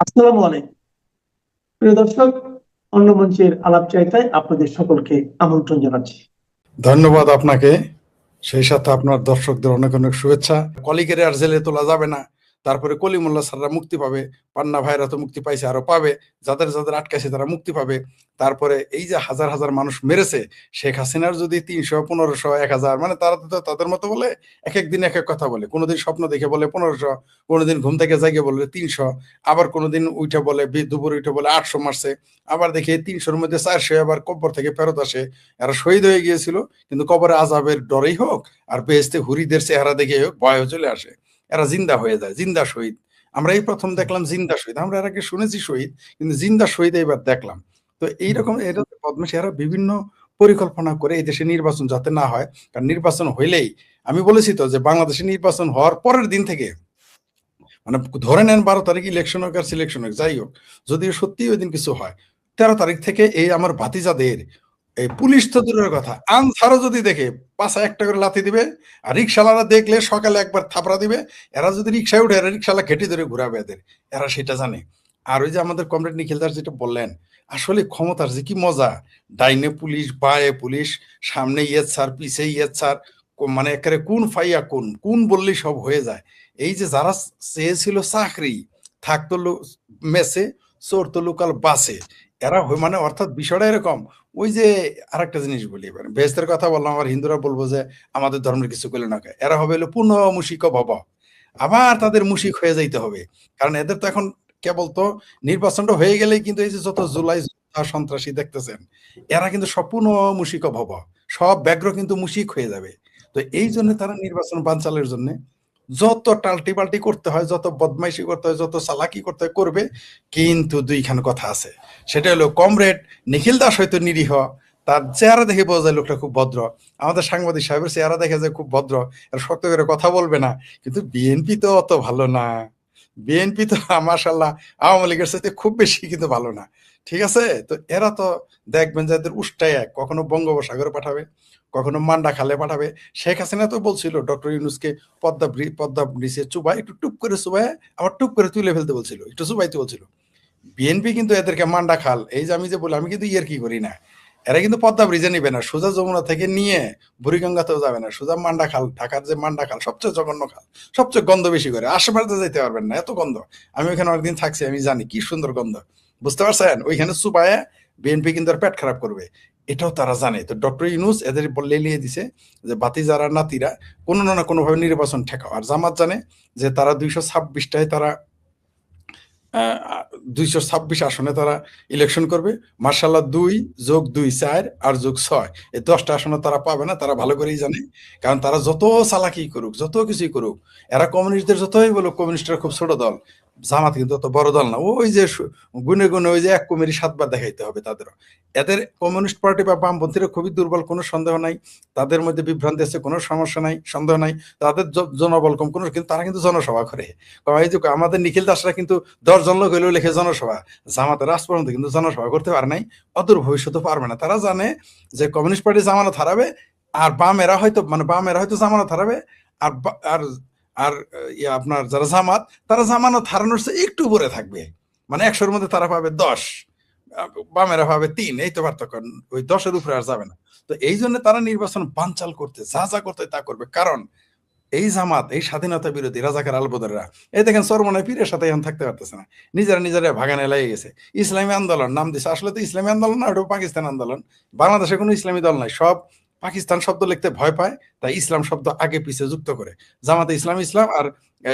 আসসালামু আলাইকুম প্রিয় দর্শক, অন্য মঞ্চের আলাপ চাইতায় আপনাদের সকলকে আমন্ত্রণ জানাচ্ছি। ধন্যবাদ আপনাকে। সেই সাথে আপনার দর্শকদের অনেক অনেক শুভেচ্ছা। কলিগের আর জেলে তোলা যাবে না, তারপরে কলিমুল্লাহ স্যাররা মুক্তি পাবে, পান্না ভাইরা তো মুক্তি পাইছে, আরো পাবে, যাদের যাদের আটকাইছে তারা মুক্তি পাবে। তারপরে এই যে হাজার হাজার মানুষ মেরেছে, শেখ হাসিনার যদি 300, 1500, 1000, মানে তারা তো তাদের মতো বলে এক এক দিন এক এক কথা বলে। কোনোদিন স্বপ্ন দেখে বলে 1500, কোনোদিন ঘুম থেকে জাগে বলে 300, আবার কোনোদিন উঠে বলে দুপুরে উঠে বলে 800 মারছে, আবার দেখে 300-র মধ্যে 400 আবার কব্বর থেকে ফেরত আসে। এরা শহীদ হয়ে গিয়েছিল, কিন্তু কবরে আজাবের ডরেই হোক আর বেহেশতে হুরিদের চেহারা দেখে হোক ভয় চলে আসে, এরা জিন্দা হয়ে যায়, জিন্দা শহীদ। আমরা এই প্রথম দেখলাম জিন্দা শহীদ, আমরা এর আগে শুনেছি শহীদ, কিন্তু জিন্দা শহীদ এবার দেখলাম। তো এইরকম এটা বদমাশি এরা বিভিন্ন পরিকল্পনা করে এই দেশে নির্বাচন যাতে না হয়। কারণ নির্বাচন হইলেই, আমি বলেছি তো যে বাংলাদেশে নির্বাচন হওয়ার পরের দিন থেকে, মানে ধরে নেন 12 তারিখ ইলেকশন হোক আর সিলেকশন হোক, যাই হোক, যদি সত্যি ওই দিন কিছু হয়, 13 তারিখ থেকে এই আমার ভাতিজাদের, এই পুলিশ তো দূরের কথা, আনসারও যদি দেখে পাশায় একটা করে লাথি দিবে। আর রিক্সাওয়ালারা দেখলে সকালে একবার থাপড়া দিবে। এরা যদি রিক্সায় উঠে, এরা রিক্সাওয়ালা ঘেটি ধরে ঘুরাবে এদের, এরা সেটা জানে। আর ওই যে আমাদের কমরেড নিখিল দাস যেটা বললেন, আসলে ক্ষমতার যে কি মজা, ডাইনে পুলিশ, বায়ে পুলিশ, সামনে ইয়েত স্যার, পিছে ইয়েত স্যার, মানে একেবারে কোন ফাইয়া কোন কোন বললেই সব হয়ে যায়। এই যে যারা চেয়েছিল চাকরি, থাকতো মেসে, চোর তো লোকাল বাসে, এরা মানে অর্থাৎ বিষয়টা এরকম। ওই যে আরেকটা জিনিস বলি, এবার বেহেস্তের কথা বললাম, আমার হিন্দুরা বলবো যে আমাদের ধর্মের কিছু করলে না, এরা হবে হলো পুনঃ মুশিক ভব, আবার তাদের মুশিক হয়ে যাইতে হবে। কারণ এদের তো এখন কেবল তো নির্বাচনটা হয়ে গেলেই কিন্তু এই যে যত জুলাই সন্ত্রাসী দেখতেছেন, এরা কিন্তু সব পুনঃ মুশিক ভব, সব ব্যাঘ্র কিন্তু মুশিক হয়ে যাবে। তো এই জন্য তারা নির্বাচন বানচালের জন্য যত টাল্টি পাল্টি করতে হয়, যত বদমাইশি করতে হয়, যত চালাকি করতে হয় করবে। কিন্তু দুইখান কথা আছে, সেটা হলো কমরেড নিখিল দাস হয়তো নিরীহ, তার চেহারা দেখে বোঝা যায় লোকটা খুব ভদ্র, আমাদের সাংবাদিক সাহেবের চেহারা দেখে যায় খুব ভদ্র, আর শক্ত করে কথা বলবে না। কিন্তু বিএনপি তো অত ভালো না, বিএনপি তো মাশাল্লাহ আওয়ামী লীগের সাথে খুব বেশি কিন্তু ভালো না। ঠিক আছে, তো এরা তো দেখবেন যে এদের উষ্টায় এক, কখনো বঙ্গোপসাগরে পাঠাবে, কখনো মান্ডা খালে পাঠাবে। শেখ হাসিনা তো বলছিল ডক্টর ইউনুসকে পদ্মা ব্রিজে চুবাই, একটু টুপ করে চুবাই, আবার টুপ করে তুলে ফেলতে বলছিল, একটু চুবাইতে বলছিল। বিএনপি কিন্তু এদেরকে মান্ডা খাল, এই যে আমি যে বলি, আমি কিন্তু ইয়ার কি করি না, এরা কিন্তু পদ্মা ব্রিজে নিবে না, সোজা যমুনা থেকে নিয়ে বুড়িগঙ্গাতেও যাবে না, সোজা মান্ডা খাল, ঢাকার যে মান্ডা খাল সবচেয়ে জঘন্য খাল, সবচেয়ে গন্ধ বেশি করে, আশেপাশে যেতে পারবেন না, এত গন্ধ। আমি ওইখানে অনেকদিন থাকছি, আমি জানি কি সুন্দর গন্ধ, বুঝতে পারছেন? ওইখানে চুবায়ে বিএনপি কিন্তু আর পেট খারাপ করবে, এটাও তারা জানে। তো ডক্টর ইউনুস এদের লেলিয়ে দিছে যে বাতিজারা নাতিরা কোনো না কোনোভাবে নির্বাচন ঠেকাও। আর জামাত জানে যে তারা 226টায় তারা 226 আসনে তারা ইলেকশন করবে। মার্শাল্লাহ 2+2 4 আর যোগ 6, এই 10টা আসনে তারা পাবে না, তারা ভালো করেই জানে। কারণ তারা যত চালাকি করুক, যত কিছুই করুক, এরা কমিউনিস্টদের যতই বলুক কমিউনিস্টরা খুব ছোট দল, জামাত কিন্তু অত বড় দল না। ওই যে গুনে গুনে ওই যে এক কুমেরি 7বার দেখাইতে হবে তাদেরও। এদের কমিউনিস্ট পার্টি বা বামপন্থীরা খুবই দুর্বল, কোনো সন্দেহ নাই। তাদের মধ্যে বিভ্রান্তি আছে, কোনো সমস্যা নাই, সন্দেহ নাই। তাদের জনবল কম কোনো, কিন্তু তারা কিন্তু জনসভা করে। এই যে আমাদের নিখিল দাসরা কিন্তু 10 জন লোক হইলেও লেখে জনসভা, জামাতের রাজ পর্যন্ত কিন্তু জনসভা করতে পারে নাই, অদূর ভবিষ্যতে পারবে না। তারা জানে যে কমিউনিস্ট পার্টি জামানত হারাবে, আর বামেরা হয়তো জামানত হারাবে, আর আর আর আপনার যারা জামাত, তারা জামানত হারানোর চেয়ে একটু উপরে থাকবে, মানে 100-র মধ্যে তারা পাবে 10, বামেরা পাবে 3, এই তো পার্থক্য, ওই 10-এর উপরে আর যাবে না। তো এই জন্য তারা নির্বাচন বানচাল করতে যা যা করতে তা করবে। কারণ এই জামাত, এই স্বাধীনতা বিরোধী রাজাকার আলবদররা, এই দেখেন চরমনায় পীরের সাথে এখন থাকতে পারতেছে না, নিজেরা নিজেরা ভাগানে লেগে গেছে। ইসলামী আন্দোলন নাম দিছে, আসলে তো ইসলামী আন্দোলন না, ওটা পাকিস্তান আন্দোলন। বাংলাদেশে কোনো ইসলামী দল নাই, সব পাকিস্তান শব্দ লিখতে ভয় পায়, তাই ইসলাম শব্দ আগে পিছে যুক্ত করে। জামাতে ইসলাম ইসলাম, আর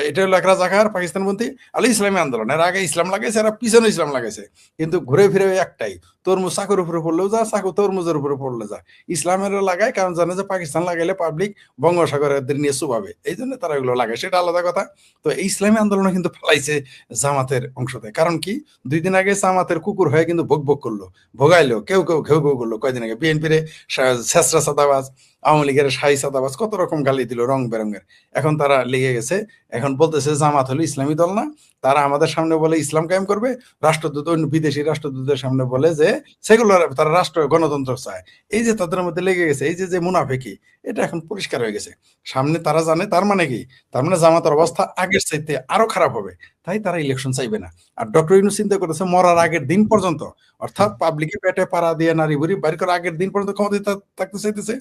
এটা হলো এক রাজাকার পাকিস্তানপন্থী, আলো ইসলামী আন্দোলন, এর আগে ইসলাম লাগাইছে, এরা পিছনে ইসলাম লাগাইছে, কিন্তু ঘুরে ফিরে একটাই, তরমুজ চাকুর উপরে পড়লেও যা, চাকু তরমুজের উপরে পড়লে যা। ইসলামের লাগায়, কারণ জানে যে পাকিস্তান লাগাইলে পাবলিক বঙ্গোপসাগরের নিয়ে চুবাবে, এই জন্য তারা এগুলো লাগায়, সেটা আলাদা কথা। তো এই ইসলামী আন্দোলনে কিন্তু ফেলাইছে জামাতের অংশতে। কারণ কি, 2 দিন আগে জামাতের কুকুর হয়ে কিন্তু ভোগ ভোগ করলো, ভোগাইলো, কেউ কেউ ঘেউ ঘেউ করলো। কয়দিন আগে বিএনপির ছেসরা সাদাবাজ, আওয়ামী লীগের শাহী সাদাবাজ, কত রকম গালি দিল রং বেরঙের। এখন তারা লেগে গেছে, এখন বলতেছে জামাত হলো ইসলামী দল না, তারা আমাদের সামনে বলে ইসলাম কায়েম করবে, রাষ্ট্রদূত অন্য বিদেশি রাষ্ট্রদূতের সামনে বলে যে সেগুলার, তারা রাষ্ট্র গণতন্ত্র চায়। এই যে তাদের মধ্যে লেগে গেছে, এই যে মুনাফিকি, এটা এখন পরিষ্কার হয়ে গেছে সামনে। তারা জানে, তার মানে কি, তার মানে জামাতের অবস্থা আগের চাইতে আরো খারাপ হবে। তাই তারা ইলেকশন চাইবে না। আর ডক্টর ইউনূস চিন্তা করতেছে মরার আগের দিন পর্যন্ত, অর্থাৎ পাবলিকে পেটে পাড়া দিয়ে নারী বুড়ি বাড়ি করার আগের দিন পর্যন্ত ক্ষমতায় থাকতে চাইতেছে।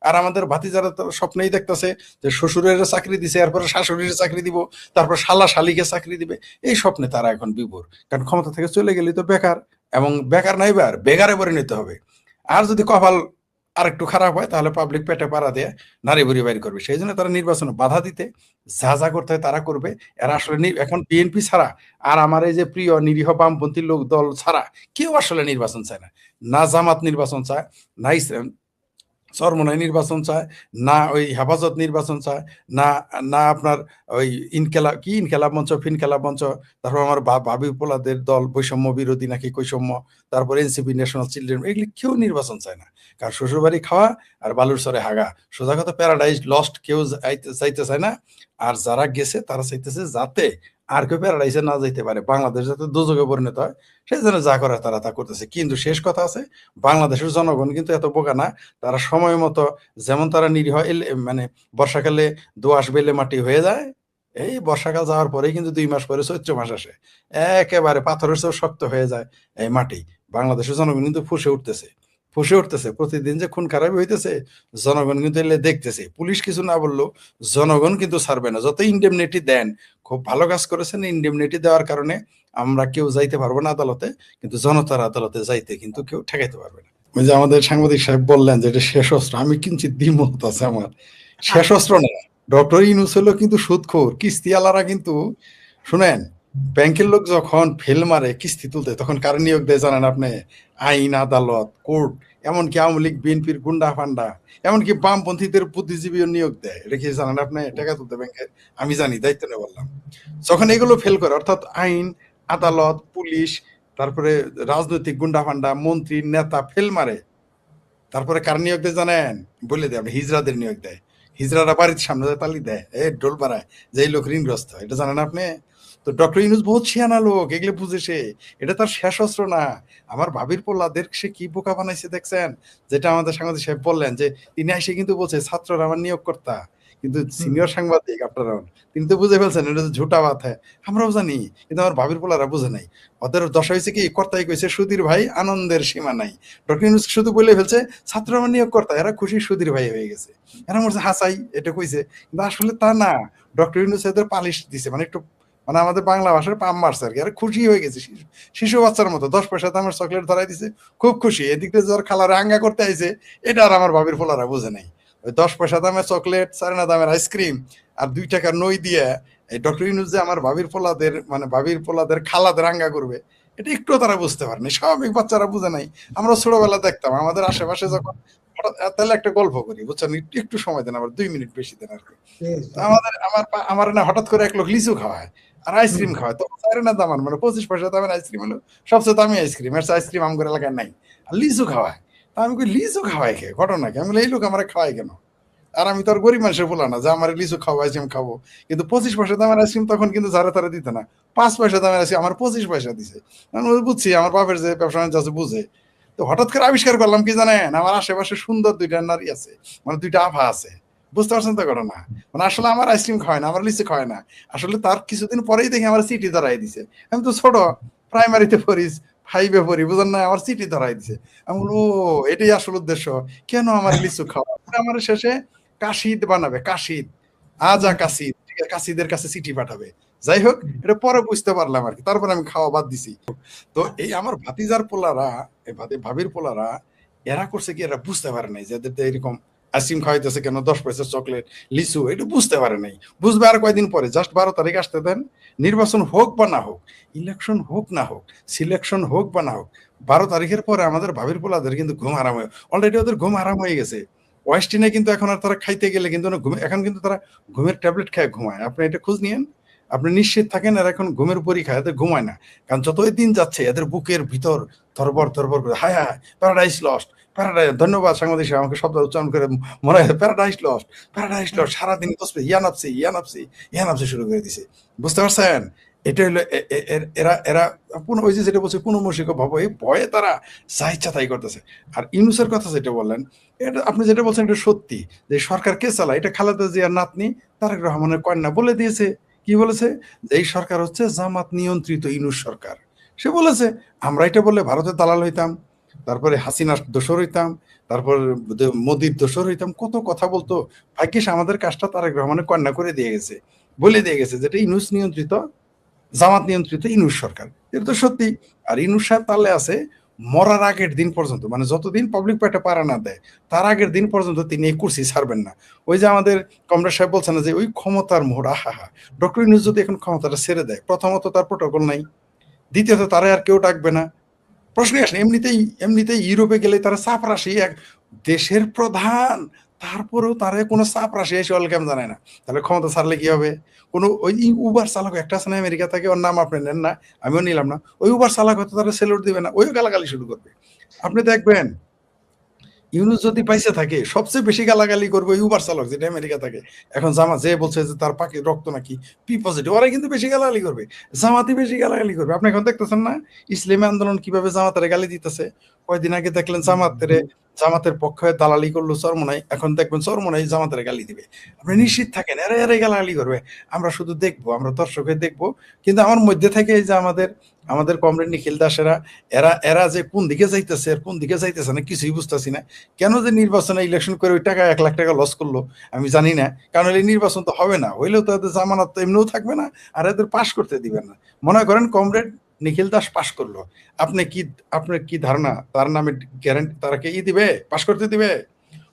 আর আমাদের ভাতিজারা তো স্বপ্নেই দেখতেছে যে শ্বশুরের চাকরি দিছে, এরপরে শাশুড়ির চাকরি দিব, তারপর শালা শালিকে চাকরি দিবে। এই স্বপ্নে তারা এখন বিভোর, কারণ ক্ষমতা থেকে চলে গেলে তো বেকার, এবং বেকার নাই বার বেগারে পরিণত হবে। আর যদি কপাল আর একটু খারাপ হয় তাহলে পাবলিক পেটে পাড়া দিয়ে নারী বুড়ি বাইর করবে। সেই জন্য তারা নির্বাচনে বাধা দিতে যা যা করতে হয় তারা করবে। এরা আসলে এখন বিএনপি ছাড়া আর আমার এই যে প্রিয় নিরীহ বামপন্থী লোক দল ছাড়া কেউ আসলে নির্বাচন চায় না। না জামাত নির্বাচন চায়, না চরমোনাই নির্বাচন চায়, না ওই হেফাজত নির্বাচন চায়, না না আপনার ওই ইনকেলাব মঞ্চ, ফিনকেলাব মঞ্চ, তারপর আমার ভাবি পোলাদের দল বৈষম্য বিরোধী নাকি কৈষম্য, তারপর এনসিপি ন্যাশনাল চিলড্রেন, এগুলি কেউ নির্বাচন চায় না। কারণ শ্বশুরবাড়ি খাওয়া আর বালুর চরে হাগা, সোজা কথা প্যারাডাইজ লস্ট কেউ চাইতে চায় না। আর যারা গেছে তারা চাইতেছে যাতে আর কেউ প্যারাডাইজে না যাইতে পারে, বাংলাদেশ যাতে দুর্যোগে পরিণত হয়, সেই জন্য যা করার তারা তা করতেছে। কিন্তু শেষ কথা আছে, বাংলাদেশের জনগণ কিন্তু এত বোকা না, তারা সময় মতো যেমন তারা নিরীহ মানে বর্ষাকালে দোআঁশ বেলে মাটি হয়ে যায়, এই বর্ষাকাল যাওয়ার পরেই কিন্তু 2 মাস পরে চৈত্র মাস আসে, একেবারে পাথরের চেয়েও শক্ত হয়ে যায় এই মাটি। বাংলাদেশের জনগণ কিন্তু ফুসে উঠতেছে প্রতিদিন যে খুন খারাপই হইতেছে, জনগণ কিন্তু এলে দেখতেছে। পুলিশ কিছু না বললেও জনগণ কিন্তু ছাড়বে না, যত ইন্ডেমনিটি দেন। খুব ভালো কাজ করেছেন, ইন্ডেমনিটি দেওয়ার কারণে আমরা কেউ যাইতে পারবো না আদালতে, কিন্তু জনতার আদালতে যাইতে কিন্তু কেউ ঠেকাইতে পারবে না। ওই যে আমাদের সাংবাদিক সাহেব বললেন যে এটা শেষ অস্ত্র, আমি কিঞ্চিত দ্বিমত আছে আমার। শেষ অস্ত্র না, ডক্টর ইউনূস হলো কিন্তু সুদখোর, কিস্তিওয়ালারা কিন্তু শুনেন, ব্যাংকের লোক যখন ফেল মারে কিস্তি তুলতে তখন কার নিয়োগ দেয় জানেন আপনি? আইন, আদালত, কোর্ট, এমনকি আওয়ামী লীগ বিএনপির গুন্ডা ফান্ডা, এমনকি বামপন্থীদের বুদ্ধিজীবীও নিয়োগ দেয়। এটা কি জানেন আপনি? টাকা তুলতে ব্যাংকের, আমি জানি, দায়িত্ব নিয়ে বললাম। যখন এগুলো ফেল করে, অর্থাৎ আইন, আদালত, পুলিশ, তারপরে রাজনৈতিক গুন্ডা ফান্ডা, মন্ত্রী, নেতা ফেল মারে, তারপরে কার নিয়োগ দেয় জানেন? বলে দেয়, আপনি হিজড়াদের নিয়োগ দেয়। হিজড়ারা বাড়ির সামনে তালি দেয়, ডোল পাড়ায়, যে এই লোক ঋণগ্রস্ত, এটা জানেন আপনি? তো ডক্টর ইউনূস বহুত শিয়ানা লোক, এগুলো বুঝে সে। এটা তার শেষ অস্ত্র না। আমার ভাবির পোলাদের সে কি বোকা বানাইছে দেখছেন? যেটা আমাদের সাংবাদিক সাহেব বললেন যে তিনি এসে কিন্তু বলছে ছাত্ররা আমার নিয়োগকর্তা, কিন্তু সিনিয়র সাংবাদিক আপনারা, তিনি তো বুঝে ফেলছেন এটা ঝুটা বাত হ্যাঁ। আমরাও জানি, কিন্তু আমার ভাবির পোলারা বুঝে নাই। ওদের দশা হয়েছে কি, কর্তাই কইছে সুধীর ভাই আনন্দের সীমা নাই। ডক্টর ইউনূস শুধু বলে ফেলছে ছাত্র আমার নিয়োগকর্তা, এরা খুশি সুধীর ভাই হয়ে গেছে, এরা বলছে হাসাই, এটা কইছে। কিন্তু আসলে তা না, ডক্টর ইউনূস এদের পালিশ দিছে, মানে একটু মানে আমাদের বাংলা ভাষার পাম মারছে আর কি। আর খুশি হয়ে গেছে, শিশু বাচ্চার মতো 10 পয়সা দামের চকলেট ধরাই দিছে, খুব খুশি। এদিক দিয়ে জ্বর খালারে আঙ্গা করতে আইছে, এটা আর আমার ভাবির ফোলারা বুঝে নাই। ওই 10 পয়সা দামের চকলেট, 4 আনা দামের আইসক্রিম আর 2 টাকার নই দিয়ে এই ডক্টর ইউনূস যে আমার ভাবির পোলাদের, মানে ভাবির পোলাদের খালাদের আঙ্গা করবে, এটা একটু তারা বুঝতে পারেনি। স্বাভাবিক বাচ্চারা বুঝে নাই। আমরা ছোটবেলা দেখতাম আমাদের আশেপাশে যখন, তাহলে একটা গল্প করি বুঝছেন, একটু সময় দেন, আবার 2 মিনিট বেশি দেন আর কি। আমার না হঠাৎ করে এক লোক লিচু খাওয়ায় আর আইসক্রিম খাওয়ায়, তো 4 আনা দাম, মানে 25 পয়সা দামের আইসক্রিম হলো সবচেয়ে দামি আইসক্রিম, এর আইসক্রিম আমগর এলাকায় নাই, আর লিচু খাওয়ায়। তা আমি কই লিচু খাওয়াই খেয়ে ঘটনা কি? আমি বলি এই লোক আমার খাওয়াই কেন? আর আমি তো আর গরিব মানুষের বলা না যে আমার লিচু খাওয়া আইসক্রিম খাবো। কিন্তু 25 পয়সা দামের আইসক্রিম তখন কিন্তু যারা তারা দিতে না, 5 পয়সা দামের আইসক্রিম আমার 25 পয়সা দিছে। আমি বুঝছি আমার বাপের যে ব্যবসা বাণিজ্য আছে বুঝে। তো হঠাৎ করে আবিষ্কার করলাম কি জানেন, আমার আশেপাশে সুন্দর 2টা নারী আছে, মানে 2টা আভা আছে, বুঝতে পারছেন তো ঘটনা? মানে আসলে আমার আইসক্রিম খাওয়ায় না, আমার লিচু খাওয়ায় না, আসলে তার কিছুদিন পরেই দেখি আমার সিটি ধরাই দিছে। আমি তো ছোট, প্রাইমারিতে পড়িস, 5-এ পড়ি, বুঝেন না, আমার সিটি ধরাই দিছে। আমি বলবো এটাই আসল উদ্দেশ্য, কেন আমার লিচু খাওয়া? আমার শেষে কাশিদ বানাবে, কাশিদ, আজা কাশিদ, ঠিক আছে, কাশিদের কাছে চিঠি পাঠাবে। যাই হোক, এটা পরে বুঝতে পারলাম আর কি, তারপরে আমি খাওয়া বাদ দিছি। তো এই আমার ভাতিজার পোলারা, ভাবির পোলারা, এরা করছে কি, এরা বুঝতে পারে নাই যে এদের এরকম আইসক্রিম খাওয়াইতেছে কেন, 10 পয়সার চকলেট, লিচু, এটা বুঝতে পারে নাই। বুঝবে আর কয়দিন পরে, জাস্ট 12 তারিখ আসতে দেন, নির্বাচন হোক বা না হোক, ইলেকশন হোক না হোক, সিলেকশন হোক বা না হোক, 12 তারিখের পরে আমাদের ভাবির পোলাদের কিন্তু ঘুম আরাম হয়ে, অলরেডি ওদের ঘুম আরাম হয়ে গেছে। ওয়েস্টিনে কিন্তু এখন আর তারা খাইতে গেলে কিন্তু এখন কিন্তু তারা ঘুমের ট্যাবলেট খায় ঘুমায়। আপনি এটা খোঁজ নিয়েন, আপনি নিশ্চিত থাকেন এরা এখন ঘুমের পরীক্ষা, এদের ঘুমায় না। কারণ যতই দিন যাচ্ছে এদের বুকের ভিতর থরবর থরবর করে, হায় হায় প্যারাডাইস লস্ট, প্যারাডাইস, ধন্যবাদ সাংবাদিক সাহেব আমাকে শব্দ উচ্চারণ করে মনে হয় প্যারাডাইস লস্ট, প্যারাডাইস লস্ট, সারাদিন বসবে ইয়ানাপসি ইয়ানাপসি ইয়ানাপসি শুরু করে দিছে। বুঝতে পারছেন? এটা হলো এরা এরা ওই যে যেটা বলছে পুনর্মসিক ভাব, এই ভয়ে তারা যা ইচ্ছা তাই করতেছে। আর ইউনূসের কথা যেটা বললেন, এটা আপনি যেটা বলছেন এটা সত্যি, যে সরকার কে চালায়, এটা খালেদা জিয়ার নাতনি তারেক রহমানের কন্যা বলে দিয়েছে কি বলেছে? যে এই সরকার হচ্ছে জামাত নিয়ন্ত্রিত ইউনূস সরকার। সে বলেছে, আমরা এটা বললে ভারতের দালাল হইতাম, তারপরে হাসিনার দোসর হইতাম, তারপর মোদির দোসর হইতাম, কত কথা বলতো। ভাগ্যিস আমাদের কাজটা তারেক রহমানের কন্যা করে দিয়ে গেছে, বলে দিয়ে গেছে যেটা ইউনূস নিয়ন্ত্রিত, জামাত নিয়ন্ত্রিত ইউনূস সরকার। এটা তো সত্যি। আর ইউনূস সাহেব তাহলে আছে মরার আগের দিন পর্যন্ত, মানে যতদিন পাবলিক পেটে পাড়া না দেয় তার আগের দিন পর্যন্ত তিনি এই কুরসি ছাড়বেন না। ওই যে আমাদের কমরেড সাহেব বলছেন না যে ওই ক্ষমতার মোহর, আহা! ডক্টর ইউনূস যদি এখন ক্ষমতাটা ছেড়ে দেয়, প্রথমত তার প্রটোকল নাই, দ্বিতীয়ত তারা আর কেউ ডাকবে না, প্রশ্নই আসে না। এমনিতেই ইউরোপে গেলে তারা চাপরাশি এক দেশের প্রধান, তারপরেও তারা কোনো চাপরাশি এসে ওয়েলকাম জানায় না। তাহলে ক্ষমতা ছাড়লে কি হবে? কোনো ওই উবার চালক একটা আছে না আমেরিকা থেকে, ওর নাম আপনি নেন না, আমিও নিলাম না। ওই উবার চালক হয়তো তারা সেলুট দিবে না, ওইও গালাগালি শুরু করবে। আপনি দেখবেন ইউনূস যদি পাইসে থাকে সবচেয়ে বেশি গালাগালি করবে ওই উবার চালক যেটা আমেরিকা থাকে। এখন জামাত যে বলছে যে তার পাখি রক্ত নাকি পি পজিটিভ, ওরা কিন্তু বেশি গালাগালি করবে, জামাতই বেশি গালাগালি করবে। আপনি এখন দেখতেছেন না ইসলামী আন্দোলন কিভাবে জামাতের গালি দিতেছে? কয়দিন আগে দেখলেন জামাতের পক্ষে দালালি করলো চরমোনাই, এখন দেখবেন চরমোনাই জামাতের গালি দিবে। আপনি নিশ্চিত থাকেন এরা এরাই গালাগালি করবে। আমরা শুধু দেখবো, আমরা দর্শক হয়ে দেখবো। কিন্তু আমার মধ্যে থেকে এই যে আমাদের কমরেড নিখিল দাসেরা, এরা এরা যে কোন দিকে যাইতেছে আর কোন দিকে যাইতেছে না কিছুই বুঝতেছি না। কেন যে নির্বাচনে ইলেকশন করে ওই টাকা 1 লাখ টাকা লস করলো আমি জানি না। কারণ এই নির্বাচন তো হবে না, হইলেও তো এদের জামানত তো এমনিও থাকবে না, আর এদের পাশ করতে দিবেন না। মনে করেন কমরেড নিখিল দাস পাশ করলো, আপনার কি ধারণা তার নামে গ্যারান্টি তারা কি দিবে, পাশ করতে দিবে?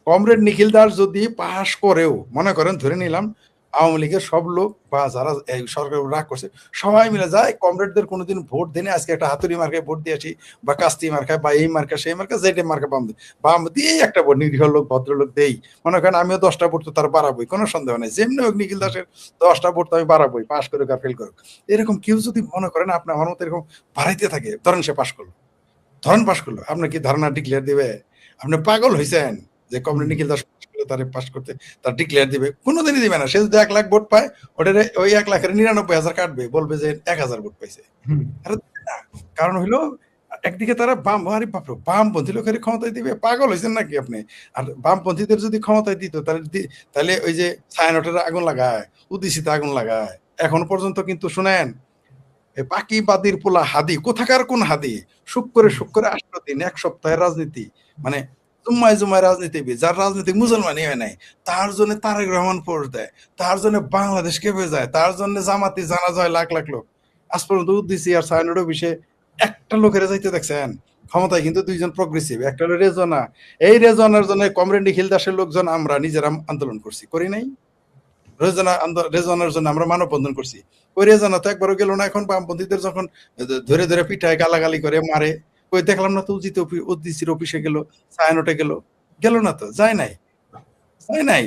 কমরেড নিখিল দাস যদি পাশ করেও, মনে করেন ধরে নিলাম আওয়ামী লীগের সব লোক বা যারা এই সরকার রাগ করছে সবাই মিলে যায় কমরেডদের কোনোদিন ভোট দেনে আজকে একটা হাতুড়ি মার্কায় ভোট দিয়ে আসি, বা কাস্তি মার্কায়, বা এই মার্কা সেই মার্কা, যেটা মার্কা বাম দিয়ে একটা ভোট, নিরীহ লোক ভদ্রলোক দেই। মনে করেন আমিও 10টা ভোট তো তার বাড়াবোই, কোনো সন্দেহ নেই। যেমনি হোক নিখিল দাসের 10টা ভোট তো আমি বাড়াবোই, পাশ করুক আর ফেল করুক। এরকম কেউ যদি মনে করেন আপনি আমার মতো এরকম বাড়াইতে থাকে, ধরেন সে পাশ করলো, ধরেন পাশ করলো, আপনার কি ধারণা ডিক্লেয়ার দিবে? আপনি পাগল হয়েছেন যে কমরেড নিখিল দাস পাশ করলে তারে পাশ করতে তার ডিক্লেয়ার দিবে? কোনোদিনই দিবে না। সে যদি 1 লাখ ভোট পায়, ওটারে ওই 1 লাখের 99,000 কাটবে, বলবে যে 1,000 ভোট পাইছে। আরে না, কারণ হইলো একদিকে তারা আরে বাপরে বামপন্থী লোকের ক্ষমতায় দিবে, পাগল হয়েছেন নাকি আপনি? আর বামপন্থীদের যদি ক্ষমতায় দিত তাহলে ওই যে ছায়ানটের আগুন লাগায়, উদ্দিসিতে আগুন লাগায়, এখন পর্যন্ত কিন্তু শুনেন পাকিবাদীর পোলা হাদি, কোথাকার কোন হাদি, শুক্র করে 8 দিন 1 সপ্তাহের রাজনীতি, মানে জুম্মায় রাজনীতিবিদ, যার রাজনীতি মুসলমানই হয় নাই, তার জন্য তারেক রহমান পোস্ট দেয়, তার জন্য বাংলাদেশ কেঁপে যায়, তার জন্য জামাতি জানাজা হয় লাখ লাখ লোক। আজ পর্যন্ত উদ্দিসি আর সাইনুর বিষয়ে একটা লোকের যাইতে দেখছেন? ক্ষমতায় কিন্তু 2জন প্রগ্রেসিভ, একটা হলো রেজনা। এই রেজনার জন্য কমরেড নিখিল দাসের লোকজন আমরা নিজেরা আন্দোলন করছি, করি নাই? রেজনার জন্য আমরা মানববন্ধন করছি। ওই রেজনা তো একবারও গেল না। এখন বামপন্থীদের যখন ধরে ধরে পিঠায় গালাগালি করে মারে, ওই দেখলাম না তো উদ্দিসির অফিসে গেল, ছায়ানটে গেল, গেল না তো, যায় নাই।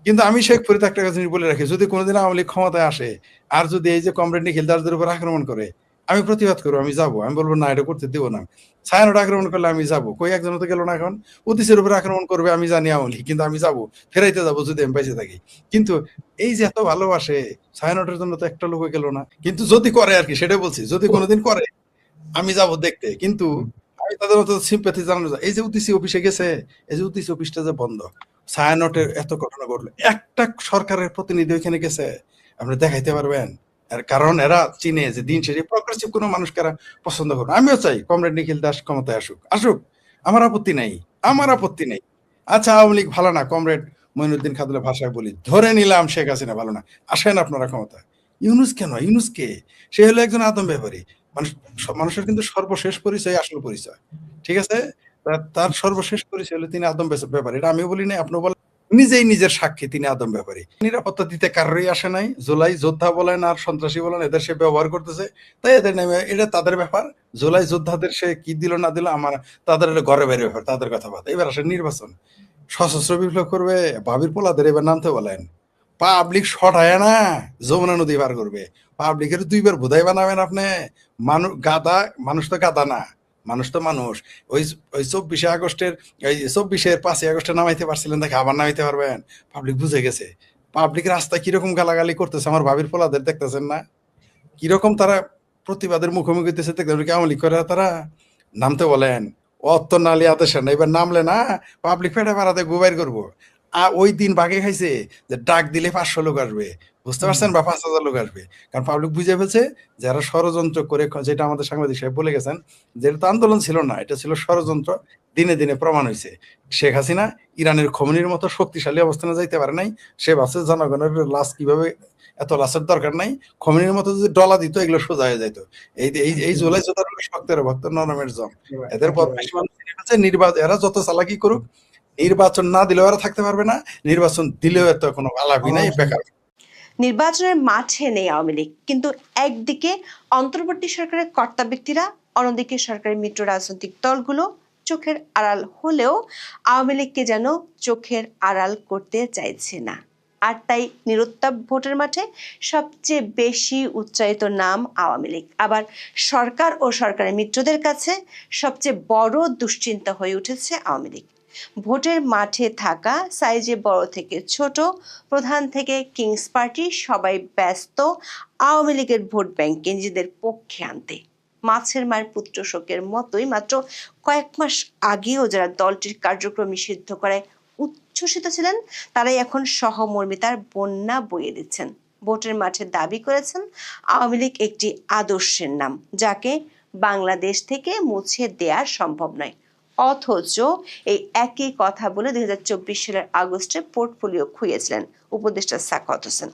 কিন্তু আমি শেখপুরে একটা জিনিস বলে রাখি, যদি কোনোদিন আওয়ামী লীগ ক্ষমতায় আসে আর যদি এই যে কমরেড নিখিল দাসদের উপর আক্রমণ করে, আমি প্রতিবাদ করবো, আমি যাবো, আমি বলবো না এটা করতে দিব না। ছায়ানট আক্রমণ করলে আমি যাবো, কই একজন তো গেল না। এখন উদ্দিসের উপর আক্রমণ করবে আমি জানি আওয়ামী লীগ, কিন্তু আমি যাবো, ফেরাইতে যাবো যদি আমি বেঁচে থাকি। কিন্তু এই যে এত ভালোবাসে, ছায়ানটের জন্য তো একটা লোক গেল না। কিন্তু যদি করে আর কি, সেটা বলছি, যদি কোনোদিন করে আমি যাব দেখতে। কিন্তু আমি তাদের মতো সিম্প্যাথি জানানো যায়। এই যে উদ্দিসি অফিসে গেছে, এই যে উদ্দিসি অফিসটা যে বন্ধ, ছায়ানটের এত ঘটনা ঘটলো, একটা সরকারের প্রতিনিধি ওইখানে গেছে, আপনি দেখাইতে পারবেন? এর কারণ এরা চিনে যে দিন শেষে প্রগ্রেসিভ কোনো মানুষকে এরা পছন্দ করে না। আমিও চাই কমরেড নিখিল দাস ক্ষমতায় আসুক, আমার আপত্তি নাই। আচ্ছা আওয়ামী লীগ ভালো না, কমরেড মঈনুদ্দিন খাদুলের ভাষায় বলি, ধরে নিলাম শেখ হাসিনা ভালো না, আসেন আপনারা ক্ষমতা। ইউনূস কেন? ইউনূস কে? সে হলো একজন আদম ব্যাপারী। মানুষ, মানুষের কিন্তু সর্বশেষ পরিচয় আসল পরিচয়, ঠিক আছে? তার সর্বশেষ পরিচয় হলো তিনি আদম ব্যাপারী। এটা আমিও বলি নাই, আপনিও বলেন, নিজেই নিজের সাক্ষী তিনি আদম ব্যাপারী। নিরাপত্তা দিতে কারোরই আসে নাই। জুলাই যোদ্ধা বলেন আর সন্ত্রাসী বলেন, এদের সে ব্যবহার করতেছে, তাই এদের নামে, এটা তাদের ব্যাপার। জুলাই যোদ্ধাদের সে কি দিল না দিল আমার, তাদের ঘরে বাইরে ব্যাপার, তাদের কথা বাদ। এবার আসে নির্বাচন, সশস্ত্র বিপ্লব করবে, ভাবির পোলাদের এবার নামতে বলেন। পাবলিক সটায় না, যমুনা নদী পার করবে। পাবলিকের 2বার বোধাই বানাবেন আপনি? মানুষ তো গাদা না, মানুষ তো মানুষ। ওই ওই 24 আগস্টের, এই 5ই আগস্টে নামাইতে পারছিলেন, দেখে আবার নামাইতে পারবেন? পাবলিক বুঝে গেছে। পাবলিক রাস্তায় কিরকম গালাগালি করতেছে আমার ভাবির পোলাদের, দেখতেছেন না? কিরকম তারা প্রতিবাদের মুখোমুখি হইতেছে, দেখতেন কি আওয়ামী লীগ করে তারা? নামতে বলেন। অত নালি আদেশ না, এবার নামলে না পাবলিক ফেটে পাড়াতে গোবাইর করবো। ওই দিন বাগে খাইছে যে ডাক দিলে 500 লোক আসবে, বুঝতে পারছেন? বা 5,000 লোক আসবে। কারণ পাবলিক বুঝে ফেলছে যারা ষড়যন্ত্র করে, যেটা আমাদের সাংবাদিক সাহেব বলে গেছেন যে এটা তো আন্দোলন ছিল না, এটা ছিল ষড়যন্ত্র। দিনে দিনে প্রমাণ হইছে। শেখ হাসিনা ইরানের খোমেনির মতো শক্তিশালী অবস্থানে যাইতে পারে নাই। সে ভাবছে জনগণের লাশ কিভাবে, এত লাশের দরকার নাই। খোমেনির মতো যদি ডলা দিত এগুলো সোজা হয়ে যাইত। এই জুলাই যোদ্ধারা হলো শক্তের ভক্ত, নরমের জম। এদের বদমাইশি মানুষ চিনে ফেলছে। এরা যত চালাকি করুক, নির্বাচন না দিলেও এরা থাকতে পারবে না, নির্বাচন দিলেও এত কোনো আলাপই নাই, বেকার। নির্বাচনের মাঠে নেই আওয়ামী লীগ, কিন্তু একদিকে অন্তর্বর্তী সরকারের কর্তা ব্যক্তিরা, অন্যদিকে সরকারের মিত্র রাজনৈতিক দলগুলো চোখের আড়াল হলেও আওয়ামী লীগকে যেন চোখের আড়াল করতে চাইছে না। আর তাই নিরুত্তাপ ভোটের মাঠে সবচেয়ে বেশি উচ্চারিত নাম আওয়ামী লীগ। আবার সরকার ও সরকারের মিত্রদের কাছে সবচেয়ে বড় দুশ্চিন্তা হয়ে উঠেছে আওয়ামী লীগ। ভোটের মাঠে থাকা সাইজে বড় থেকে ছোট, প্রধান থেকে কিংস পার্টি সবাই ব্যস্ত আওয়ামী লীগের ভোট ব্যাংককে নিজেদের পক্ষে আনতে। মাছের মায়ের পুত্র শোকের মতোই মাত্র কয়েক মাস আগেও যারা দলটির কার্যক্রম নিষিদ্ধ করায় উচ্ছ্বসিত ছিলেন, তারাই এখন সহমর্মিতার বন্যা বইয়ে দিচ্ছেন। ভোটের মাঠে দাবি করেছেন আওয়ামী লীগ একটি আদর্শের নাম, যাকে বাংলাদেশ থেকে মুছে দেয়া সম্ভব নয়। অথচ এই একই কথা বলে 2024 সালের আগস্টে পোর্টফোলিও খুইয়েছিলেন উপদেষ্টা সাখাওয়াত হোসেন।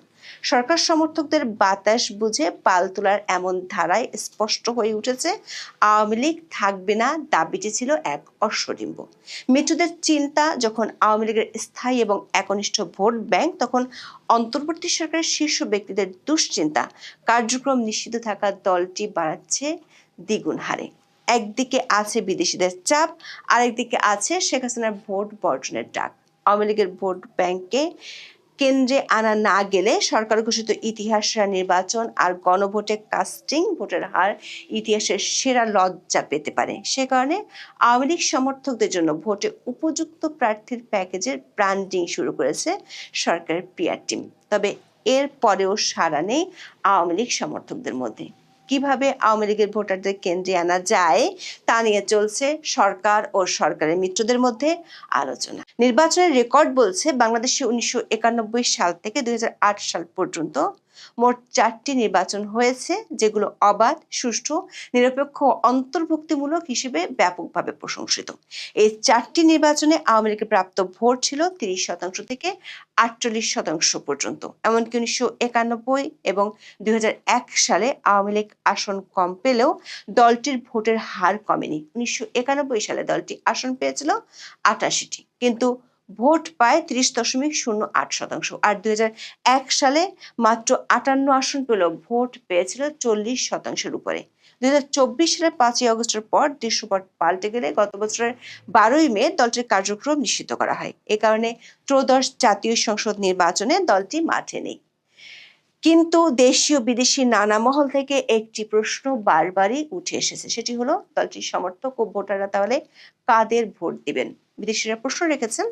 সরকার সমর্থকদের বাতাস বুঝে পাল তোলার এমন ধারায় স্পষ্ট হয়ে উঠেছে আওয়ামী লীগ থাকবে না দাবিটি ছিল এক অশ্বডিম্ব। মিত্রদের চিন্তা যখন আওয়ামী লীগের স্থায়ী এবং একনিষ্ঠ ভোট ব্যাংক, তখন অন্তর্বর্তী সরকারের শীর্ষ ব্যক্তিদের দুশ্চিন্তা কার্যক্রম নিষিদ্ধ থাকা দলটি বাড়াচ্ছে দ্বিগুণ হারে। একদিকে আছে বিদেশিদের চাপ, আরেকদিকে আছে শেখ হাসিনার ভোট বর্জনের ডাক। আওয়ামী লীগের ভোট ব্যাংকে কেন্দ্রে আনা না গেলে সরকার ঘোষিত ইতিহাস সেরা নির্বাচন আর গণভোটে কাস্টিং ভোটের হার ইতিহাসের সেরা লজ্জা পেতে পারে। সে কারণে আওয়ামী লীগ সমর্থকদের জন্য ভোটে উপযুক্ত প্রার্থীর প্যাকেজের ব্র্যান্ডিং শুরু করেছে সরকারের পিআর টিম। তবে এর পরেও সাড়া নেই আওয়ামী লীগ সমর্থকদের মধ্যে। কিভাবে আওয়ামী লীগের ভোটারদের কেন্দ্রে আনা যায় তা নিয়ে চলছে সরকার ও সরকারের মিত্রদের মধ্যে আলোচনা। নির্বাচনের রেকর্ড বলছে বাংলাদেশে 1991 সাল থেকে 2008 সাল পর্যন্ত মোট 4টি নির্বাচন হয়েছে, যেগুলো অবাধ, সুষ্ঠু, নিরপেক্ষ ও অন্তর্ভুক্তিমূলক হিসেবে ব্যাপকভাবে প্রশংসিত। এই 4টি নির্বাচনে আওয়ামী লীগের প্রাপ্ত ভোট ছিল 30% থেকে 48% পর্যন্ত। এমনকি 1991 এবং 2001 সালে আওয়ামী লীগ আসন কম পেলেও দলটির ভোটের হার কমেনি। 1991 সালে দলটি আসন পেয়েছিল 88টি, কিন্তু ভোট পায় 30.08%। আর 2001 সালে মাত্র 58 আসন পেলেও ভোট পেয়েছিল 40%-এর উপরে। 2024 সালের 5ই আগস্টের পর দৃশ্যপট পাল্টে গেলে গত বছরের 12ই মে দলটির কার্যক্রম নিষিদ্ধ করা হয়। এ কারণে ত্রয়োদশ জাতীয় সংসদ নির্বাচনে দলটি মাঠে নেই। কিন্তু দেশীয় বিদেশি নানা মহল থেকে একটি প্রশ্ন বারবারই উঠে এসেছে, সেটি হলো দলটির সমর্থক ও ভোটাররা তাহলে কাদের ভোট দিবেন। বিদেশিরা প্রশ্ন রেখেছেন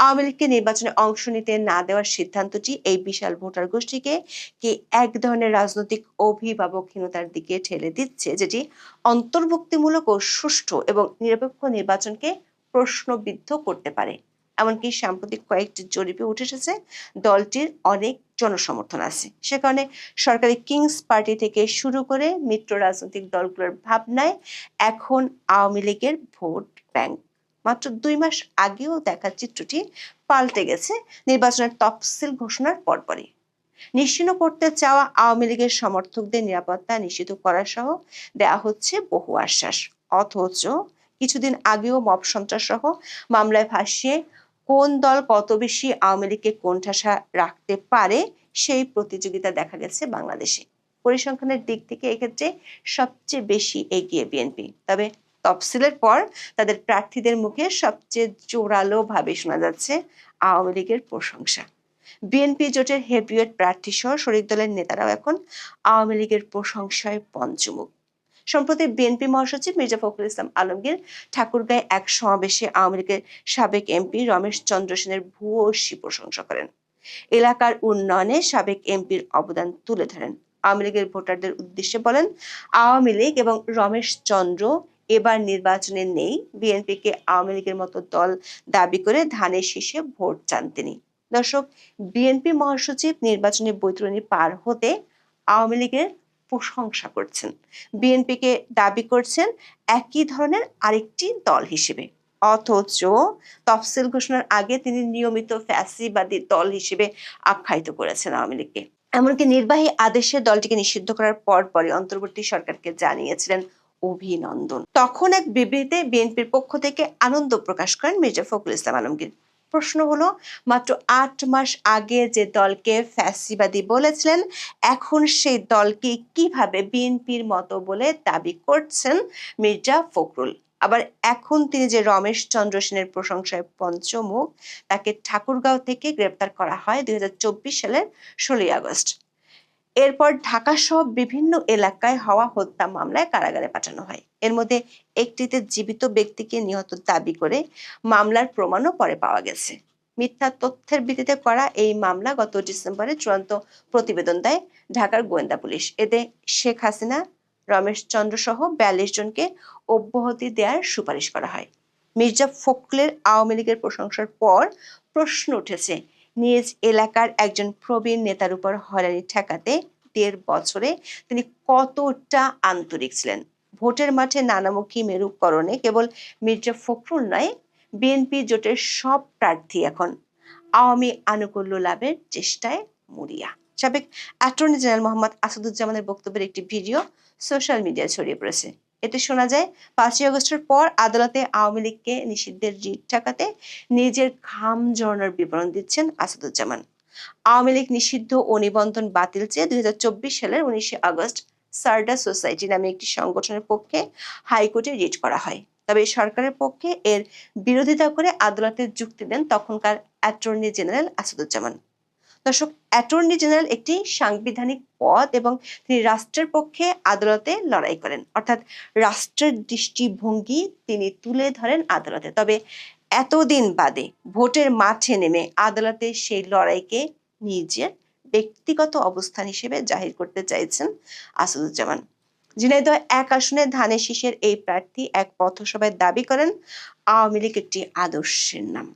আওয়ামী লীগকে নির্বাচনে অংশ নিতে না দেওয়ার সিদ্ধান্তটি এই বিশাল ভোটার গোষ্ঠীকে কি এক ধরনের রাজনৈতিক অভিভাবকহীনতার দিকে ঠেলে দিচ্ছে, যেটি অন্তর্ভুক্তিমূলক ও সুষ্ঠু এবং নিরপেক্ষ নির্বাচনকে প্রশ্নবিদ্ধ করতে পারে। এমনকি সাম্প্রতিক কয়েকটি জরিপে উঠে এসেছে দলটির অনেক জনসমর্থন আছে। সে কারণে সরকারি কিংস পার্টি থেকে শুরু করে মিত্র রাজনৈতিক দলগুলোর ভাবনায় এখন আওয়ামী লীগের ভোট ব্যাংক। মাত্র 2 মাস আগেও দেখা চিত্রটি পাল্টে গেছে নির্বাচনের তফসিল ঘোষণার পরপরই। নিশ্চিহ্ন করতে চাওয়া আওয়ামী লীগের সমর্থকদের নিরাপত্তা নিশ্চিত করা সহ দেয়া হচ্ছে বহু আশ্বাস। অথচ কিছুদিন আগেও মব সন্ত্রাস সহ মামলায় ভাসিয়ে কোন দল কত বেশি আওয়ামী লীগকে কোণঠাসা রাখতে পারে সেই প্রতিযোগিতা দেখা গেছে বাংলাদেশে। পরিসংখ্যানের দিক থেকে এক্ষেত্রে সবচেয়ে বেশি এগিয়ে বিএনপি। তবে তফসিলের পর তাদের প্রার্থীদের মুখে সবচেয়ে জোরালো ভাবে শোনা যাচ্ছে আওয়ামী লীগের প্রশংসা। বিএনপি জোটের হেভিওয়েট প্রার্থী সহ শরিক দলের নেতারাও এখন আওয়ামী লীগের প্রশংসায় পঞ্চমুখ। সম্প্রতি বিএনপি মহাসচিব মির্জা ফখরুল ইসলাম আলমগীর ঠাকুরগাঁয়ে এক সমাবেশে আওয়ামী লীগের সাবেক এমপি রমেশ চন্দ্র সেনের ভূয়সী প্রশংসা করেন। এলাকার উন্নয়নে সাবেক এমপির অবদান তুলে ধরেন। আওয়ামী লীগের ভোটারদের উদ্দেশ্যে বলেন, আওয়ামী লীগ এবং রমেশ চন্দ্র এবার নির্বাচনে নেই। বিএনপিকে আওয়ামী লীগের মতো দল দাবি করে ধানের শীষে ভোট চান তিনি। দর্শক, বিএনপি মহাসচিব নির্বাচনী বৈতরণী পার হতে আওয়ামী লীগের প্রশংসা করছেন, বিএনপিকে দাবি করছেন একই ধরনের আরেকটি দল হিসেবে, অথচ তফসিল ঘোষণার আগে তিনি নিয়মিত ফ্যাসিবাদী দল হিসেবে আখ্যায়িত করেছেন আওয়ামী লীগকে। এমনকি নির্বাহী আদেশে দলটিকে নিষিদ্ধ করার পরই অন্তর্বর্তী সরকারকে জানিয়েছিলেন অভিনন্দন। তখন এক বিবৃতিতে বিএনপির পক্ষ থেকে আনন্দ প্রকাশ করেন মির্জা ফখরুল ইসলাম আলমগীর। প্রশ্ন হলো, মাত্র ৮ মাস আগে যে দলকে ফ্যাসিবাদী বলেছিলেন, এখন সেই দলকে কিভাবে বিএনপির মতো বলে দাবি করছেন মির্জা ফখরুল? আবার এখন তিনি যে রমেশ চন্দ্র সেনের প্রশংসায় পঞ্চমুখ, তাকে ঠাকুরগাঁও থেকে গ্রেপ্তার করা হয় ২০২৪ সালের ১৬ই আগস্ট। এরপর ঢাকা সহ বিভিন্ন এলাকায় হওয়া হত্যা মামলায় কারাগারে পাঠানো হয়। এর মধ্যে একটিতে জীবিত ব্যক্তিকে নিহত দাবি করে মামলার প্রমাণও পরে পাওয়া গেছে। মিথ্যা তথ্যের ভিত্তিতে করা এই মামলা গত ডিসেম্বরে চূড়ান্ত প্রতিবেদন দেয় ঢাকার গোয়েন্দা পুলিশ। এতে শেখ হাসিনা, রমেশ চন্দ্র সহ ৪২ জনকে অব্যাহতি দেওয়ার সুপারিশ করা হয়। মির্জা ফখরুলের আওয়ামী লীগের প্রশংসার পর প্রশ্ন উঠেছে, নিজ এলাকার একজন প্রবীণ নেতার উপর হয়রানি ঠেকাতে ১.৫ বছরে তিনি কতটা আন্তরিক ছিলেন। ভোটের মাঠে নানামুখী মেরুকরণে কেবল মির্জা ফখরুল নয়, বিএনপি জোটের সব প্রার্থী এখন আওয়ামী আনুকূল্য লাভের চেষ্টায় মরিয়া। সাবেক অ্যাটর্নি জেনারেল মোহাম্মদ আসাদুজ্জামানের বক্তব্যের একটি ভিডিও সোশ্যাল মিডিয়ায় ছড়িয়ে পড়েছে। এতে শোনা যায়, ৫ই আগস্টের পর আদালতে আওয়ামী লীগকে নিষিদ্ধের রিট ঠেকাতে নিজের ঘাম ঝরানোর বিবরণ দিচ্ছেন আসাদুজ্জামান। আওয়ামী লীগ নিষিদ্ধ ও নিবন্ধন বাতিল চেয়ে ২০২৪ সালের ১৯শে আগস্ট সারডা সোসাইটি নামে একটি সংগঠনের পক্ষে হাইকোর্টে রিট করা হয়। তবে সরকারের পক্ষে এর বিরোধিতা করে আদালতে যুক্তি দেন তখনকার অ্যাটর্নি জেনারেল আসাদুজ্জামান। দর্শক, অ্যাটর্নি জেনারেল একটি সাংবিধানিক পদ এবং তিনি রাষ্ট্রের পক্ষে আদালতে লড়াই করেন, অর্থাৎ রাষ্ট্রের দৃষ্টিভঙ্গি তিনি তুলে ধরেন আদালতে। তবে এতদিন বাদে ভোটের মাঠে নেমে আদালতে সেই লড়াইকে নিজের ব্যক্তিগত অবস্থান হিসেবে জাহির করতে চাইছেন আসাদুজ্জামান। ঝিনাইদহ ১ আসনে ধানের শীষের এই প্রার্থী এক পথসভায় দাবি করেন, আওয়ামী লীগ একটি আদর্শের নাম,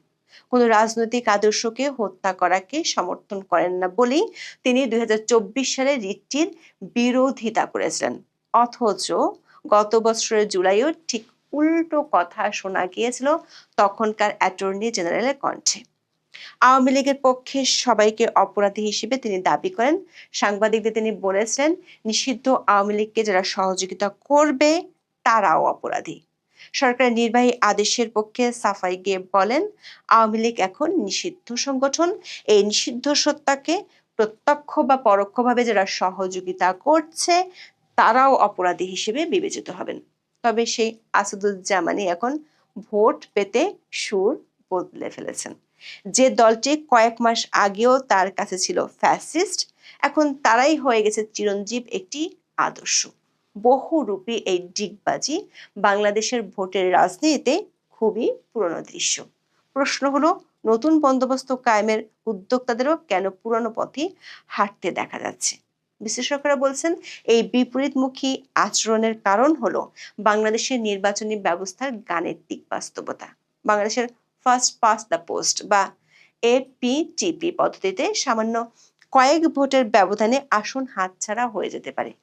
কোন রাজনৈতিক আদর্শকে হত্যা করাকে সমর্থন করেন না বলেই তিনি ২০২৪ সালে রিটটির বিরোধিতা করেছিলেন। অথচ গত বছরের জুলাইও ঠিক উল্টো কথা শোনা গিয়েছিল তখনকার অ্যাটর্নি জেনারেলের কণ্ঠে। আওয়ামী লীগের পক্ষে সবাইকে অপরাধী হিসেবে তিনি দাবি করেন। সাংবাদিকদের তিনি বলেছিলেন, নিষিদ্ধ আওয়ামী লীগকে যারা সহযোগিতা করবে তারাও অপরাধী। সরকারের নির্বাহী আদেশের পক্ষে সাফাই গেয়ে বলেন, আওয়ামী লীগ এখন নিষিদ্ধ সংগঠন, এই নিষিদ্ধ সত্তাকে প্রত্যক্ষ বা পরোক্ষভাবে যারা সহযোগিতা করছে তারাও অপরাধী হিসেবে বিবেচিত হবেন। তবে সেই আসাদুজ্জামানই এখন ভোট পেতে সুর বদলে ফেলেছেন। যে দলটি কয়েক মাস আগেও তার কাছে ছিল ফ্যাসিস্ট, এখন তারাই হয়ে গেছে চিরঞ্জীব একটি আদর্শ। বহুরূপী এই ডিগবাজি বাংলাদেশের ভোটের রাজনীতিতে খুবই পুরনো দৃশ্য। প্রশ্ন হলো, নতুন বন্দোবস্ত কায়েমের উদ্যোক্তাদেরও কেন পুরনো পথে হাঁটতে দেখা যাচ্ছে? বিশ্লেষকরা বলছেন, এই বিপরীতমুখী আচরণের কারণ হলো বাংলাদেশের নির্বাচনী ব্যবস্থার গাণিতিক বাস্তবতা। বাংলাদেশের ফার্স্ট পাস্ট দ্য পোস্ট বা এপিটিপি পদ্ধতিতে সামান্য কয়েক ভোটের ব্যবধানে আসন হাতছাড়া হয়ে যেতে পারে।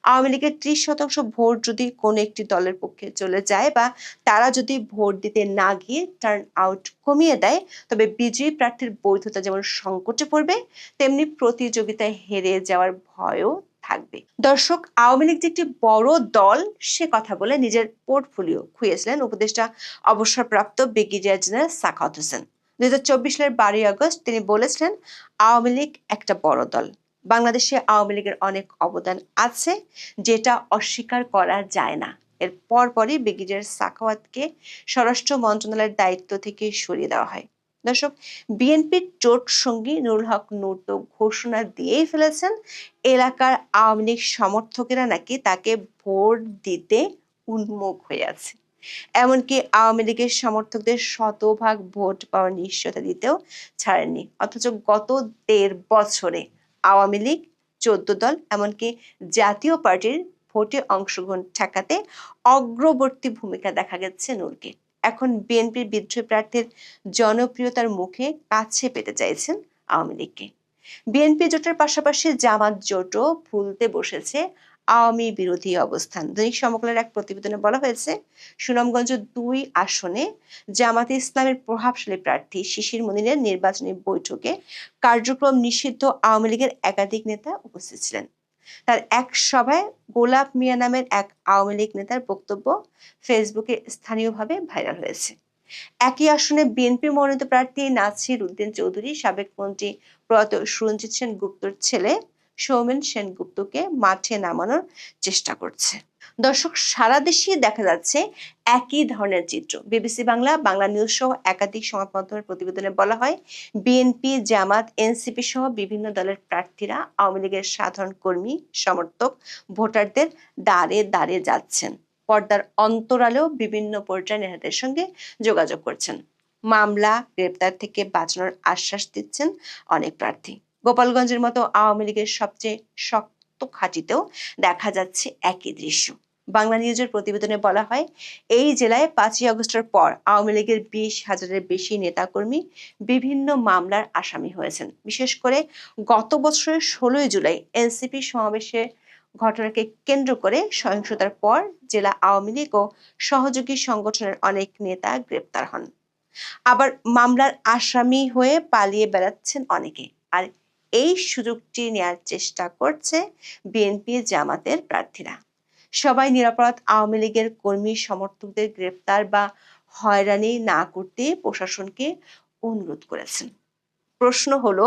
আওয়ামী লীগের ৩০% ভোট যদি কোনো একটি দলের পক্ষে চলে যায় বা তারা যদি ভোট দিতে না গিয়ে টার্ন আউট কমিয়ে দেয়, তবে বিজয়ী প্রার্থীর বৈধতা যেমন সংকটে পড়বে, তেমনি প্রতিযোগিতায় হেরে যাওয়ার ভয়ও থাকবে। দর্শক, আওয়ামী লীগ যে একটি বড় দল সে কথা বলে নিজের পোর্টফোলিও খুইয়েছিলেন উপদেষ্টা অবসরপ্রাপ্ত ব্রিগেডিয়ার জেনারেল সাখাওয়াত হোসেন। ২০২৪ সালের ১২ই আগস্ট তিনি বলেছিলেন, আওয়ামী লীগ একটা বড় দল, বাংলাদেশে আওয়ামী লীগের অনেক অবদান আছে যেটা অস্বীকার করা যায় না। এর পরপরই ব্রিগেডিয়ার সাখাওয়াতকে স্বরাষ্ট্র মন্ত্রণালয়ের দায়িত্ব থেকে সরিয়ে দেওয়া হয়। দর্শক, বিএনপির জোট সঙ্গী নুরুল হক নূর তো ঘোষণা দিয়েই ফেলেছেন, এলাকার আওয়ামী লীগ সমর্থকেরা নাকি তাকে ভোট দিতে উন্মুখ হয়ে আছে। এমনকি আওয়ামী লীগের সমর্থকদের শতভাগ ভোট পাওয়ার নিশ্চয়তা দিতেও ছাড়েননি। অথচ গত ১.৫ বছরে আওয়ামী লীগ, ১৪ দল, এমনকি জাতীয় পার্টির ভোটে অংশগ্রহণ ঠেকাতে অগ্রবর্তী ভূমিকা দেখা গেছে নূরকে। এখন বিএনপির বিদ্রোহী প্রার্থীর জনপ্রিয়তার মুখে কাছে পেতে চাইছেন আওয়ামী লীগকে। বিএনপি জোটের পাশাপাশি জামাত জোটও ভুলতে বসেছে আওয়ামী বিরোধী অবস্থান। দৈনিক সমকালের এক প্রতিবেদনে বলা হয়েছে, সুনামগঞ্জ 2 আসনে জামাতে ইসলামের প্রভাবশালী প্রার্থী শিশির মনিরের নির্বাচনী বৈঠকে কার্যক্রম নিষিদ্ধ আওয়ামী লীগের একাধিক নেতা উপস্থিত ছিলেন। তার এক সভায় গোলাপ মিয়া নামের এক আওয়ামী লীগ নেতার বক্তব্য ফেসবুকে স্থানীয়ভাবে ভাইরাল হয়েছে। একই আসনে বিএনপি মনোনীত প্রার্থী নাছির উদ্দিন চৌধুরী সাবেক মন্ত্রী প্রয়াত সুরঞ্জিত সেন গুপ্তর ছেলে সৌমেন সেনগুপ্তকে মাঠে নামানোর চেষ্টা করছে। দর্শক, সারা দেশে দেখা যাচ্ছে একই ধরনের চিত্র। বিবিসি বাংলা, বাংলা নিউজ সহ একাধিক সংবাদ মাধ্যমের প্রতিবেদনে বলা হয়, বিএনপি, জামাত, এনসিপি সহ বিভিন্ন দলের প্রার্থীরা আওয়ামী লীগের সাধারণ কর্মী, সমর্থক, ভোটারদের দ্বারে দ্বারে যাচ্ছেন। পর্দার অন্তরালেও বিভিন্ন পর্যায়ে নেতাদের সঙ্গে যোগাযোগ করছেন। মামলা, গ্রেপ্তার থেকে বাঁচানোর আশ্বাস দিচ্ছেন অনেক প্রার্থী। গোপালগঞ্জের মতো আওয়ামী লীগের সবচেয়ে শক্ত ঘাঁটিতেও দেখা যাচ্ছে একই দৃশ্য। বাংলা নিউজের প্রতিবেদনে বলা হয়, এই জেলায় 5ই আগস্টের পর আওয়ামী লীগের 20,000-এর বেশি নেতাকর্মী বিভিন্ন মামলার আসামি হয়েছেন। বিশেষ করে গত বছরের 16ই জুলাই এনসিপি সমাবেশে ঘটনাকে কেন্দ্র করে সহিংসতার পর জেলা আওয়ামী লীগ ও সহযোগী সংগঠনের অনেক নেতা গ্রেপ্তার হন। আবার মামলার আসামি হয়ে পালিয়ে বেড়াচ্ছেন অনেকে। আর এই সুযোগটি নেয়ার চেষ্টা করছে বিএনপি, জামাতের প্রার্থীরা। সবাই নিরাপরাধ আওয়ামী লীগের কর্মী সমর্থকদের গ্রেপ্তার বা হয়রানি না করতে প্রশাসনকে অনুরোধ করেছেন। প্রশ্ন হলো,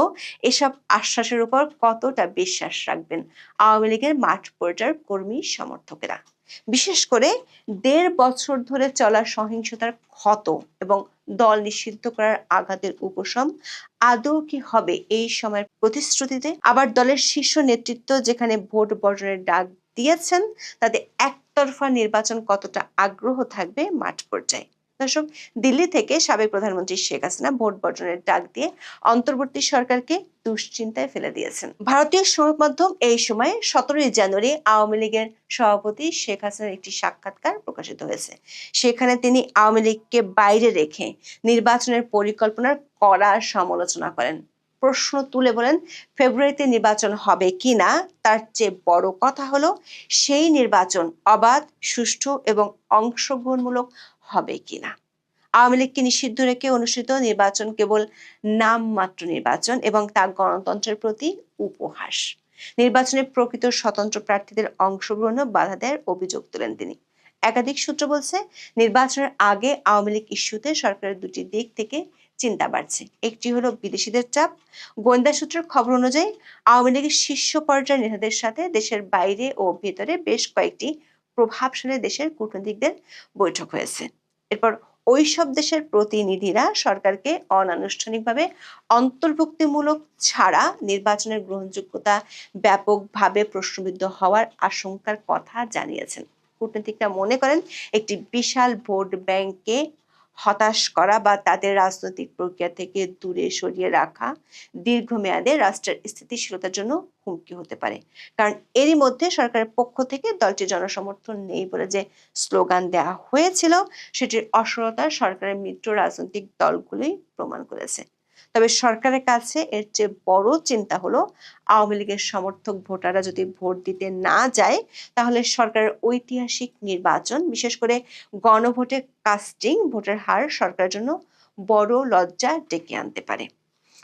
এসব আশ্বাসের উপর কতটা বিশ্বাস রাখবেন আওয়ামী লীগের মাঠ পর্যায়ের কর্মী সমর্থকেরা? বিশেষ করে 1.5 বছর ধরে চলা সহিংসতার ক্ষত এবং দল নিষিদ্ধ করার আঘাতের উপশম আদৌ কি হবে এই সময়ের প্রতিশ্রুতিতে? আবার দলের শীর্ষ নেতৃত্ব যেখানে ভোট বর্জনের ডাক দিয়েছেন, তাতে একতরফা নির্বাচন কতটা আগ্রহ থাকবে মাঠ পর্যায়ে? দর্শক, দিল্লি থেকে সাবেক প্রধানমন্ত্রী শেখ হাসিনা ভোট বর্জনের ডাক দিয়ে অন্তর্বর্তী সরকারকে দুশ্চিন্তায় ফেলে দিয়েছেন। ভারতীয় সংবাদ মাধ্যম এই সময় 17ই জানুয়ারি আওয়ামী লীগের সভাপতি শেখ হাসিনার একটি সাক্ষাৎকার প্রকাশিত হয়েছে। সেখানে তিনি আওয়ামী লীগকে বাইরে রেখে নির্বাচনের পরিকল্পনার কড়া সমালোচনা করেন। প্রশ্ন তুলে বলেন, ফেব্রুয়ারিতে নির্বাচন হবে কিনা তার চেয়ে বড় কথা হলো সেই নির্বাচন অবাধ, সুষ্ঠু এবং অংশগ্রহণমূলক হবে কিনা। আওয়ামী লীগকে নিষিদ্ধ রেখে অনুষ্ঠিত নির্বাচন কেবল নামমাত্র নির্বাচন এবং তা গণতন্ত্রের প্রতি উপহাস। নির্বাচনে প্রকৃত স্বতন্ত্র প্রার্থীদের অংশগ্রহণে বাধা দেওয়ার অভিযোগ তোলেন তিনি। একাধিক সূত্র বলছে, নির্বাচনের আগে আওয়ামী লীগ ইস্যুতে সরকারের 2টি দিক থেকে চিন্তা বাড়ছে। একটি হলো বিদেশিদের চাপ। গোয়েন্দা সূত্রের খবর অনুযায়ী আওয়ামী লীগের শীর্ষ পর্যায়ের নেতাদের সাথে দেশের বাইরে ও ভেতরে বেশ কয়েকটি প্রভাবশালী দেশের কূটনীতিকদের বৈঠক হয়েছে। এরপর ওই সব দেশের প্রতিনিধিরা সরকারকে অনানুষ্ঠানিকভাবে অন্তর্ভুক্তিমূলক ছাড়া নির্বাচনের গ্রহণযোগ্যতা ব্যাপকভাবে প্রশ্নবিদ্ধ হওয়ার আশঙ্কার কথা জানিয়েছেন। কূটনীতিকরা মনে করেন, একটি বিশাল ভোট ব্যাংককে হতাশ করা বা তাদের রাজনৈতিক প্রক্রিয়া থেকে দূরে সরিয়ে রাখা দীর্ঘমেয়াদে রাষ্ট্রের স্থিতিশীলতার জন্য হুমকি হতে পারে। কারণ এরই মধ্যে সরকারের পক্ষ থেকে দলটি জনসমর্থন নেই বলে যে স্লোগান দেওয়া হয়েছিল, সেটির অসরতা সরকারের মিত্র রাজনৈতিক দলগুলোই প্রমাণ করেছে। তবে সরকারের কাছে এর চেয়ে বড় চিন্তা হলো, আওয়ামী লীগের সমর্থক ভোটাররা যদি ভোট দিতে না যায়, তাহলে সরকারের ঐতিহাসিক নির্বাচন, বিশেষ করে গণভোটে কাস্টিং ভোটের হার সরকারের জন্য বড় লজ্জা ডেকে আনতে পারে।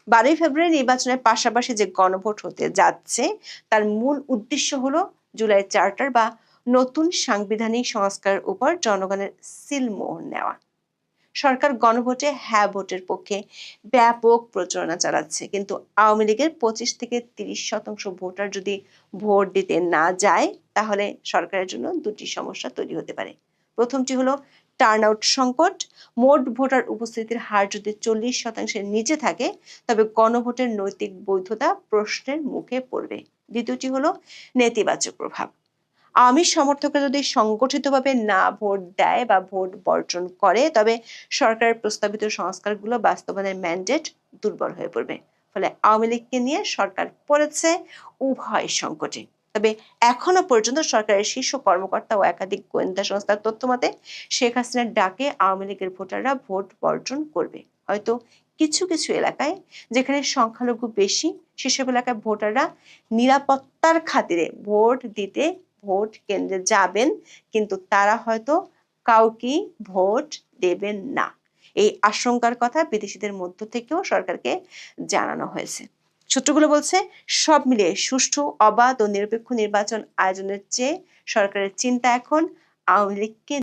12ই ফেব্রুয়ারি নির্বাচনের পাশাপাশি যে গণভোট হতে যাচ্ছে, তার মূল উদ্দেশ্য হলো জুলাই চার্টার বা নতুন সাংবিধানিক সংস্কারের উপর জনগণের সিলমোহর নেওয়া। সরকার গণভোটে হ্যাঁ ভোটের পক্ষে ব্যাপক প্রচারণা চালাচ্ছে, কিন্তু আওয়ামী লীগের 25 থেকে 30% ভোটার যদি ভোট দিতে না যায়, তাহলে সরকারের জন্য 2টি সমস্যা তৈরি হতে পারে। প্রথমটি হলো টার্ন আউট সংকট। মোট ভোটার উপস্থিতির হার যদি 40%-এর নিচে থাকে, তবে গণভোটের নৈতিক বৈধতা প্রশ্নের মুখে পড়বে। দ্বিতীয়টি হলো নেতিবাচক প্রভাব। আওয়ামী সমর্থকরা যদি সংগঠিতভাবে না ভোট দেয় বা ভোট বর্জন করে, তবে সরকারের প্রস্তাবিত সংস্কারগুলো বাস্তবায়নের ম্যান্ডেট দুর্বল হয়ে পড়বে। ফলে আওয়ামী লীগকে নিয়ে সরকার পড়েছে উভয় সংকটে। তবে এখনো পর্যন্ত সরকারের শীর্ষ কর্মকর্তা ও একাধিক গোয়েন্দা সংস্থার তথ্য মতে শেখ হাসিনার ডাকে আওয়ামী লীগের ভোটাররা ভোট বর্জন করবে। হয়তো কিছু কিছু এলাকায় যেখানে সংখ্যালঘু বেশি সেসব এলাকায় ভোটাররা নিরাপত্তার খাতিরে ভোট দিতে ভোট কেন্দ্রে যাবেন, কিন্তু তারা হয়তো কাউকে ভোট দেবেন না। এই আশঙ্কার কথা বিদেশিদের মধ্য থেকেও সরকারকে জানানো হয়েছে। সূত্রগুলো বলছে, সব মিলিয়ে সুষ্ঠু, অবাধ ও নিরপেক্ষ নির্বাচন আয়োজনের চেয়ে সরকারের চিন্তা এখন আওয়ামী লীগকে